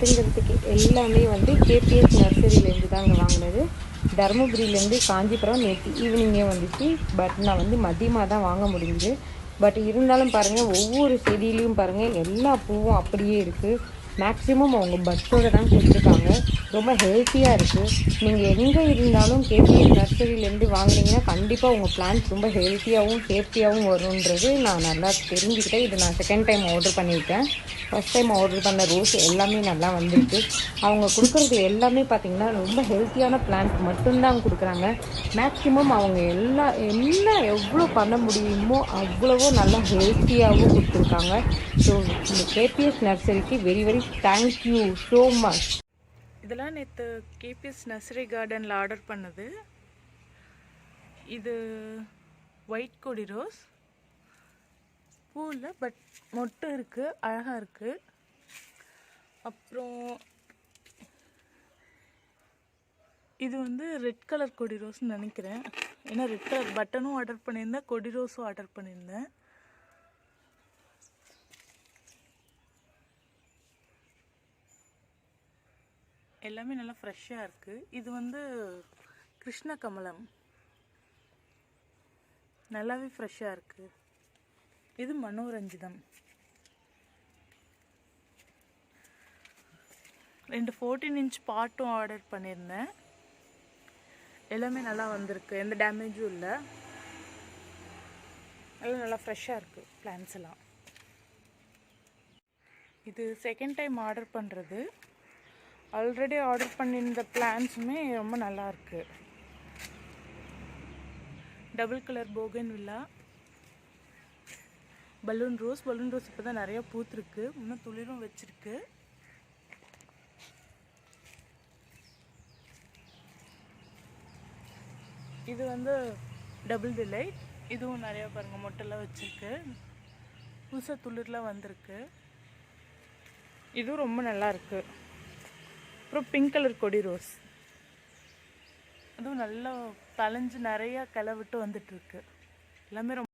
வித்துங்கிறதுக்கு எல்லாமே வந்து கேபிஎஸ் நர்சரியிலேருந்து தாங்க வாங்கினது. தருமபுரியிலேருந்து காஞ்சிபுரம் நேற்று ஈவினிங்கே வந்துச்சு. பட் நான் வந்து மதியமாக தான் வாங்க முடிஞ்சுது. பட் இருந்தாலும் பாருங்கள், ஒவ்வொரு செடியிலையும் பாருங்கள் எல்லா பூவும் அப்படியே இருக்குது. மேக்ஸிமம் அவங்க பட்ஸோடு தான் கொடுத்துருக்காங்க. ரொம்ப ஹெல்த்தியாக இருக்குது. நீங்கள் எங்கே இருந்தாலும் கேபிஎஸ் நர்சரியிலேருந்து வாங்கினீங்கன்னா கண்டிப்பாக உங்கள் பிளான்ஸ் ரொம்ப ஹெல்த்தியாகவும் சேஃப்டியாகவும் வரும்ன்றது நான் நல்லா தெரிஞ்சுக்கிட்டேன். இது நான் செகண்ட் டைம் ஆர்டர் பண்ணியிருக்கேன். ஃபஸ்ட் டைம் ஆர்டர் பண்ண ரோஸ் எல்லாமே நல்லா வந்திருக்கு. அவங்க கொடுக்குறது எல்லாமே பார்த்திங்கன்னா ரொம்ப ஹெல்த்தியான பிளான்ஸ் மட்டும்தான் கொடுக்குறாங்க. மேக்ஸிமம் அவங்க என்ன எவ்வளோ பண்ண முடியுமோ அவ்வளவோ நல்லா ஹெல்த்தியாகவும் கொடுத்துருக்காங்க. ஸோ இந்த கேபிஎஸ் நர்சரிக்கு very very thank you so much. இதெல்லாம் நேற்று கேபிஎஸ் நர்சரி கார்டனில் ஆர்டர் பண்ணது. இது ஒயிட் கொடி ரோஸ், பூ இல்லை பட் மொட்டு இருக்குது, அழகாக இருக்குது. அப்புறம் இது வந்து ரெட் கலர் கொடி ரோஸ்ன்னு நினைக்கிறேன். ஏன்னா ரெட் கலர் பட்டனும் ஆர்டர் பண்ணியிருந்தேன், கொடி ரோஸும் ஆர்டர் பண்ணியிருந்தேன். எல்லாமே நல்லா ஃப்ரெஷ்ஷாக இருக்குது. இது வந்து கிருஷ்ண கமலம், நல்லாவே ஃப்ரெஷ்ஷாக இருக்குது. இது மனோரஞ்சிதம். 2 14 இன்ச் பாட்டும் ஆர்டர் பண்ணியிருந்தேன். எல்லாமே நல்லா வந்திருக்கு, எந்த டேமேஜும் இல்லை. எல்லாம் நல்லா ஃப்ரெஷ்ஷாக இருக்குது பிளான்ஸ் எல்லாம். இது செகண்ட் டைம் ஆர்டர் பண்ணுறது. ஆல்ரெடி ஆர்டர் பண்ணியிருந்த பிளான்ஸுமே ரொம்ப நல்லா இருக்குது. Double colour Bogan villa, balloon rose இப்போ தான் நிறையா பூத்துருக்கு, இன்னும் துளிரும் வச்சிருக்கு. இது வந்து டபுள் டிலைட், இதுவும் நிறையா பாருங்கள் மொட்டெல்லாம் வச்சிருக்கு, புதுசாக துளிர்லாம் வந்திருக்கு. இதுவும் ரொம்ப நல்லா இருக்கு. அப்புறம் பிங்க் கலர் கொடி ரோஸ், அதுவும் நல்லா பழஞ்சு நிறையா கிளை விட்டு வந்துட்டுருக்கு. எல்லாமே ரொம்ப